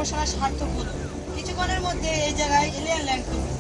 গবেষণার সার্থক হলো। কিছুক্ষণের মধ্যে এই জায়গায় এলিয়েন ল্যান্ড করবে।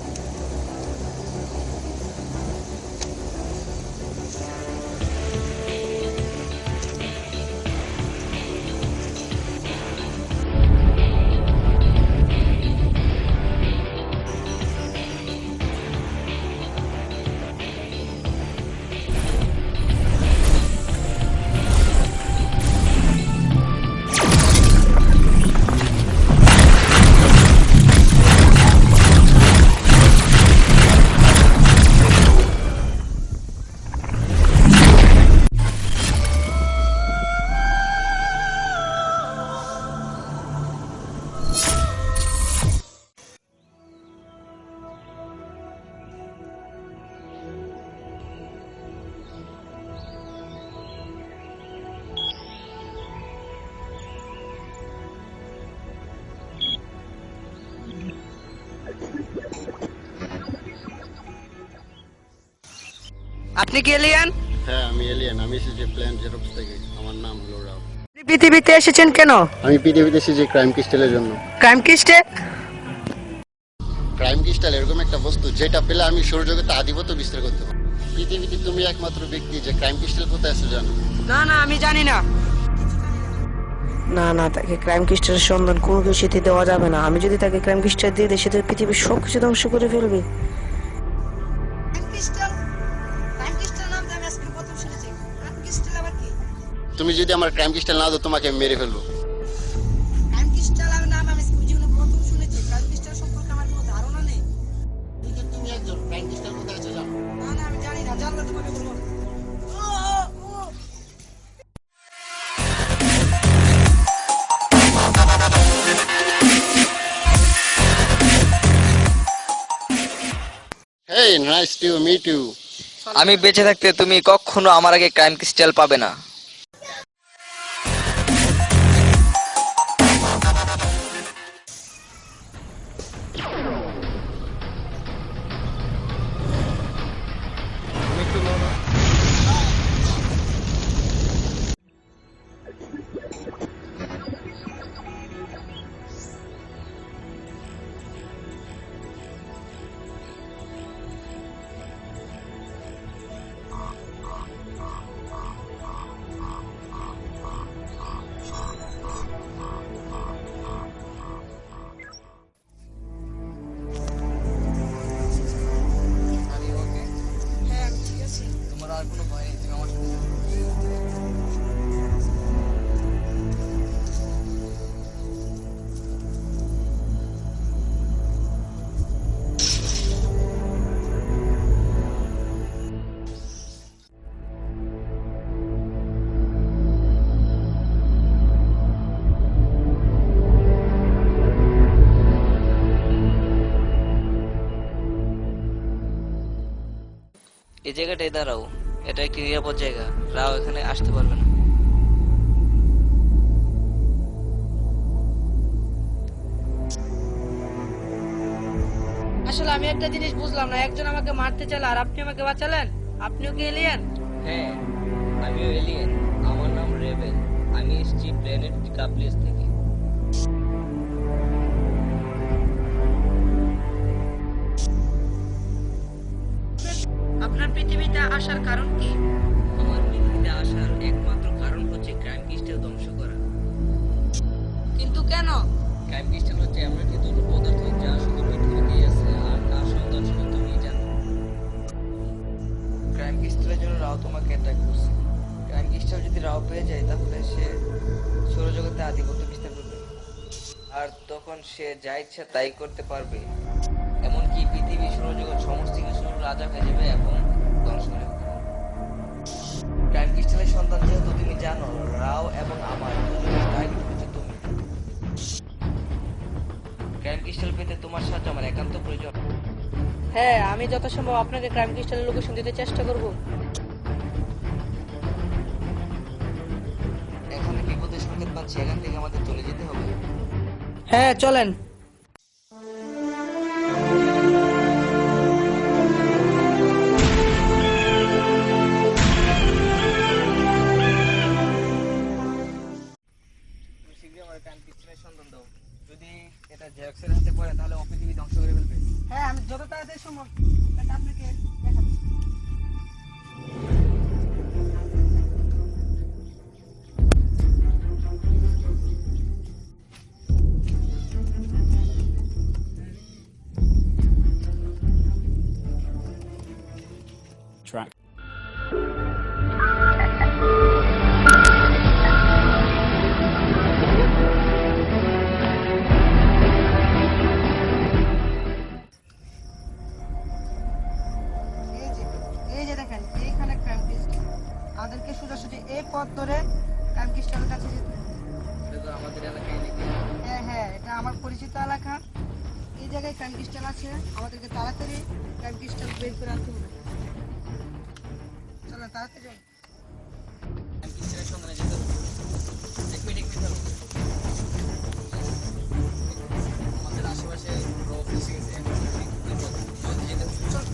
আপনি কি এলিয়েন? হ্যাঁ, আমি এলিয়েন। আমি এসেছি প্ল্যান জেরক্স থেকে। আমার নাম হলো রাও। আপনি পৃথিবীতে এসেছেন কেন? আমি পৃথিবীতে এসেছি ক্রাইম ক্রিস্টালের জন্য। ক্রাইম কিস্টে? ক্রাইম ক্রিস্টাল এরকম একটা বস্তু যেটা পেলে আমি সৌরজগতে আধিপত্য বিস্তার করতে পারবো। পৃথিবীতে তুমি একমাত্র ব্যক্তি যে ক্রাইম ক্রিস্টাল কোথায় আছে জানো। না না, আমি জানি না। না না, তাকে ক্রাইম কিস্টের সন্ধান কোনো কিছুতে দেওয়া যাবে না। আমি যদি তাকে ক্রাইম কিস্টার দিয়ে দিই, সে তো পৃথিবীর সব কিছু ধ্বংস করে ফেলবে। তুমি যদি আমার ক্রাইম ক্রিস্টাল না দাও, তোমাকে আমি মেরে ফেলবো। তুমি একজন ক্রাইম ক্রিস্টাল কোথায় আছে জানো। Hey, nice to meet you. আমি বেঁচে থাকতে তুমি কখনো আমার আগে ক্রাইম ক্রিস্টাল পাবে না। তোমার আর কোনো ভয় নেই, তুমি আমার সাথে যাও। এই জায়গাটায় দাঁড়াও, এটা একটি নিরাপদ জায়গা। রাও এখানে আসতে পারবে না। আসলে আমি একটা জিনিস বুঝলাম না, একজন আমাকে মারতে চাইল আর আপনি আমাকে বাঁচালেন। আপনিও কি এলিয়েন? হ্যাঁ, আমিও এলিয়েন। আমার নাম রেবেল। আমি এসেছি প্ল্যানেট কাপ্লিস থেকে। আপনার পৃথিবীতে আসার কারণ কি? আমার পৃথিবীতে আসার একমাত্র কারণ হচ্ছে ক্রাইম ক্রিস্টাল ধ্বংস করা। কিন্তু কেন? ক্রাইম ক্রিস্টাল হচ্ছে এমন একটি দুর্লভ পদার্থ যা শুধু পৃথিবীতেই আছে, আর তার সন্ধান শুধু তুমিই জানো। ক্রাইম ক্রিস্টালের জন্য রাও তোমাকে অ্যাটাক করছে। ক্রাইম ক্রিস্টাল যদি রাও পেয়ে যায়, তাহলে সে সৌরজগতে আধিপত্য বিস্তার করবে, আর তখন সে যা ইচ্ছা তাই করতে পারবে। এমনকি পৃথিবী, সৌরজগৎ সমস্ত কিছুর রাজা হয়ে যাবে এবং ধ্বংস করে ফেলবে। ক্রাইম ক্রিস্টালের সন্তান যেহেতু তুমি জানো, রাও এবং আমার দুজনের টার্গেট হচ্ছে তুমি। ক্রাইম ক্রিস্টাল পেতে তোমার সাহায্য আমার একান্ত প্রয়োজন। হ্যাঁ, আমি যথাসম্ভব আপনাকে ক্রাইম ক্রিস্টালের লোকেশন দিতে চেষ্টা করব। এখানে বিপদের সংকেত পাচ্ছি, এখান থেকে আমাদের চলে যেতে হবে। হ্যাঁ, চলেন। তুমি শীঘ্রই আমার ক্রাইম ক্রিস্টালের সন্ধান দাও। যদি track. এই যে দেখেন এইখানে ক্রাইম ক্রিস্টাল, আমাদেরকে সোজাসুজি এই পথ ধরে ক্রাইম ক্রিস্টালের কাছে যেতে হবে। এটা তো আমাদের এলাকায় নাকি? হ্যাঁ হ্যাঁ, এটা আমার পরিচিত এলাকা। এই জায়গায় ক্রাইম ক্রিস্টাল আছে, আমাদেরকে তাড়াতাড়ি ক্রাইম ক্রিস্টাল বের করে আনতে হবে। চলো তাড়াতাড়ি চলো। কিসের সন্ধানে যেতে হবে? এক মিনিট হবে। আমাদের আশেপাশে অফিস গেছে, জলদি যেতে হবে। চল।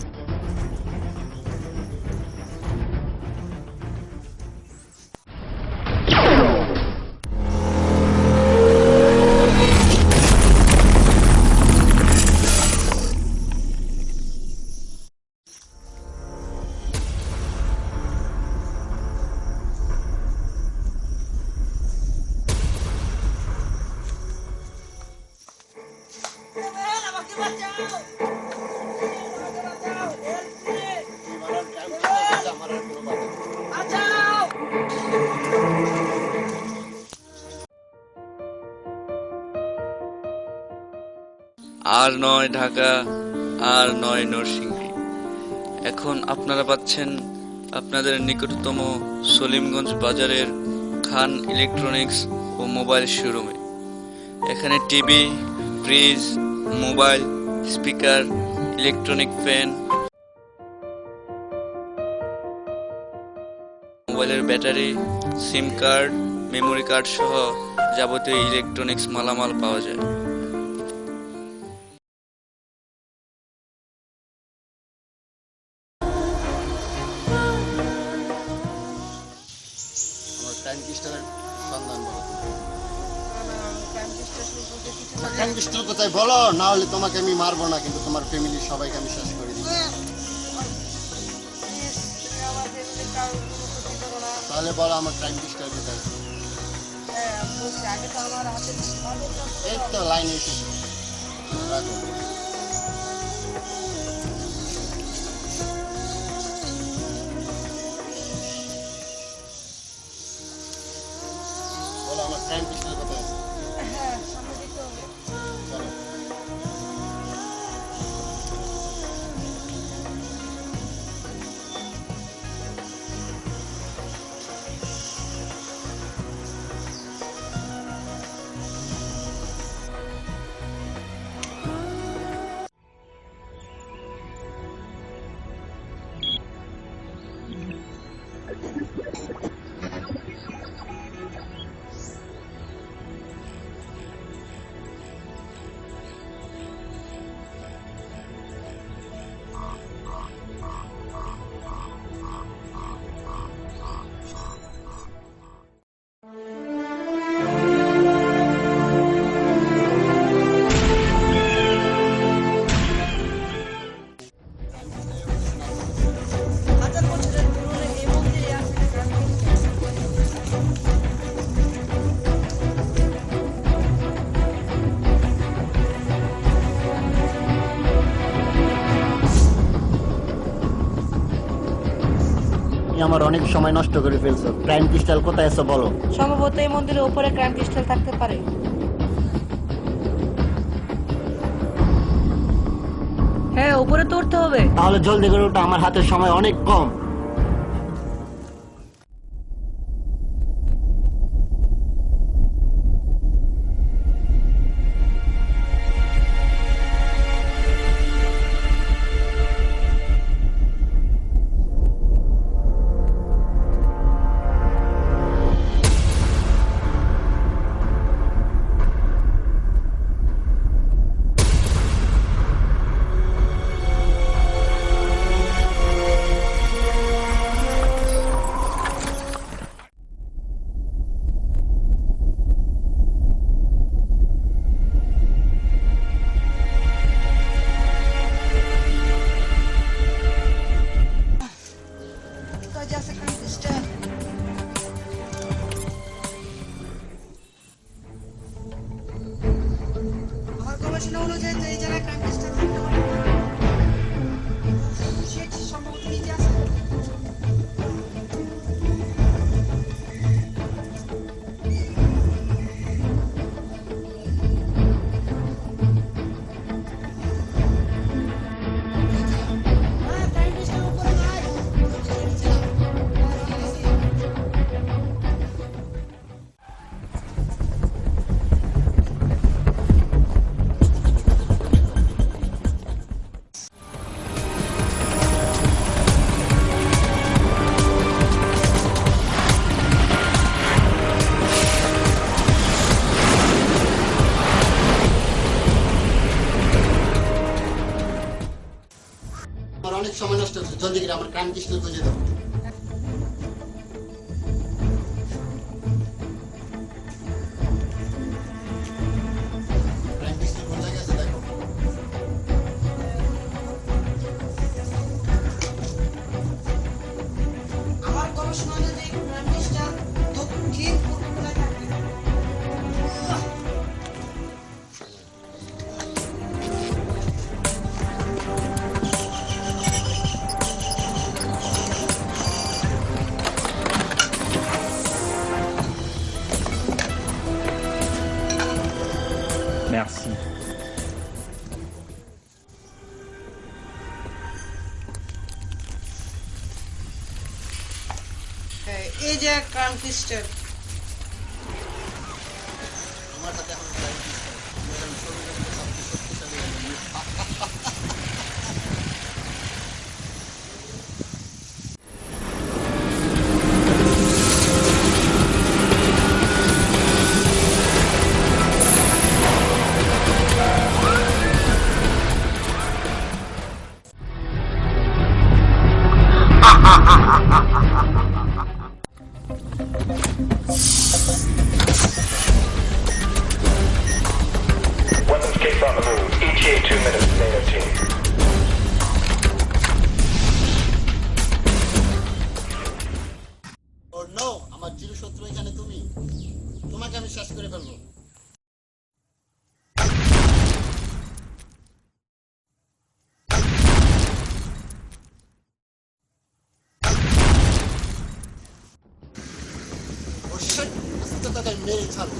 আমাকে বাঁচাও! আমার আর কোনো বাধা নেই। বাঁচাও! আর নয় ঢাকা, আর নয় নরসিংদী। এখন আপনারা পাচ্ছেন আপনাদের নিকটতম সলিমগঞ্জ বাজারের খান ইলেকট্রনিক্স ও মোবাইল শোরুমে। এখানে TV, fridge, mobile, speaker, electronic fan, মোবাইলের battery, sim card, memory card সহ যাবতীয় ইলেকট্রনিক্স মালামাল পাওয়া যায়। আমার ক্রাইম ক্রিস্টালের সন্ধান বলো। ক্রাইম ক্রিস্টাল সম্পর্কে কিছু তোমার ক্রাইম ক্রিস্টাল কোথায় বলো, না হলে তোমাকে আমি মারবো না, কিন্তু তোমার ফ্যামিলির সবাইকে আমি শেষ করে দিই। আমাদের কারোর কোনো ক্ষতি করো না। তাহলে বলো আমার ক্রাইম ক্রিস্টাল কোথায়? হ্যাঁ বলছি, আগে তো আমার হাতে এই তো লাইনে এসেছে, রাখো। বলো আমার ক্রাইম ক্রিস্টাল কোথায় আছে? হ্যাঁ সামনে দিতে হবে। চলো। হাজার বছরের পুরনো এই মন্দিরে আছে ক্রাইম ক্রিস্টাল। তুমি আমার অনেক সময় নষ্ট করে ফেলছো। ক্রাইম ক্রিস্টাল কোথায় আছে বলো। সম্ভবত এই মন্দিরের উপরে ক্রাইম ক্রিস্টাল থাকতে পারে। হ্যাঁ উপরে তো উঠতে হবে। তাহলে জলদি করে ওঠো, আমার হাতে সময় অনেক কম। কোথায় আছে ক্রাইম ক্রিস্টাল? আমার গবেষণা অনুযায়ী তো এই জায়গায় ক্রাইম ক্রিস্টাল থাকতে পারে। সেটি সম্ভবত নিচে আছে। জলদি করে আমার ক্রাইম কিস্টাল খুঁজে দাও। ক্রাইম কিস্টাল কোন জায়গায় আছে দেখো। আমার গবেষণা অনুযায়ী ক্রাইম কিস্টাল দক্ষিণ পূর্ব কোণায় থাকবে। Merci. এই যে ক্রাইম কিস্টাল। আমার হাতে এখন ক্রাইম কিস্টাল। আমি এখন সর্বজনীন সবচেয়ে শক্তিশালী enemy। Weapons case on the move. ETA 2 minutes, NATO team. Or no, আমার চিরশত্রু এখানে তুমি। তোমাকে আমি শেষ করে ফেলবো। Oh shit! আস্তে তাকে মেরে ছাড়বো।